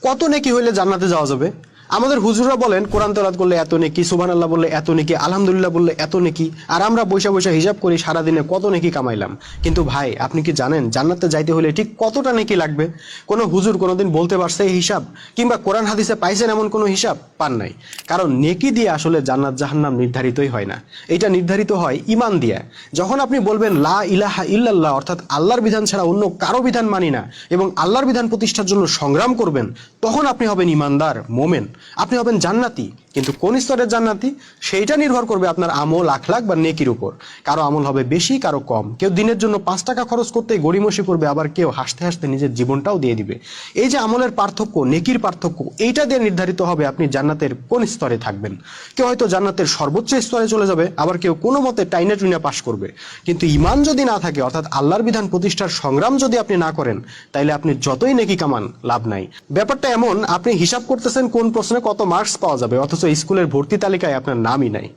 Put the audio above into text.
কত নেকি হইলে জান্নাতে যাওয়া যাবে? আমাদের হুজুররা বলেন কোরআন তেলাওয়াত করলে এত নেকি, সুবহানাল্লাহ বললে এত নেকি, আলহামদুলিল্লাহ বললে এত নেকি, আর আমরা বৈশা বৈশা হিসাব করি সারাদিনে কত নেকি কামাইলাম। কিন্তু ভাই, আপনি কি জানেন জান্নাতে যাইতে হলে ঠিক কতটা নেকি লাগবে? কোনো হুজুর কোনোদিন বলতে পারছে এই হিসাব? কিংবা কোরআন হাদিসে পাইছেন এমন কোনো হিসাব? পান নাই। কারণ নেকি দিয়ে আসলে জান্নাত জাহান্নাম নির্ধারিতই হয় না, এটা নির্ধারিত হয় ঈমান দিয়ে। যখন আপনি বলবেন লা ইলাহা ইল্লাল্লাহ, অর্থাৎ আল্লাহর বিধান ছাড়া অন্য কারো বিধান মানি না, এবং আল্লাহর বিধান প্রতিষ্ঠার জন্য সংগ্রাম করবেন, তখন আপনি হবেন ঈমানদার, মোমেন, আপনি হবেন জান্নাতি। কিন্তু কোন স্তরের জান্নাতি, সেইটা নির্ভর করবে আপনার আমল, আখলাক বা নেকির উপর। কারো আমল হবে বেশি, কারো কম। কেউ দিনের জন্য 5 টাকা খরচ করতে গড়িমসি করবে, আবার কেউ হাসতে হাসতে নিজের জীবনটাও দিয়ে দিবে। এই যে আমলের পার্থক্য, নেকির পার্থক্য, এইটা দিয়ে নির্ধারিত হবে আপনি জান্নাতের কোন স্তরে থাকবেন। কেউ হয়তো জান্নাতের সর্বোচ্চ স্তরে চলে যাবে, আবার কেউ কোনো মতে টাইনে টুইনা পাশ করবে। কিন্তু ঈমান যদি না থাকে, অর্থাৎ আল্লাহর বিধান প্রতিষ্ঠার সংগ্রাম যদি আপনি না করেন, তাইলে আপনি যতই নেকি কামান, লাভ নাই। ব্যাপারটা এমন, আপনি হিসাব করতেছেন কোন প্রশ্নে কত মার্কস পাওয়া যাবে, অথচ স্কুলের ভর্তি তালিকায় আপনার নামই নাই।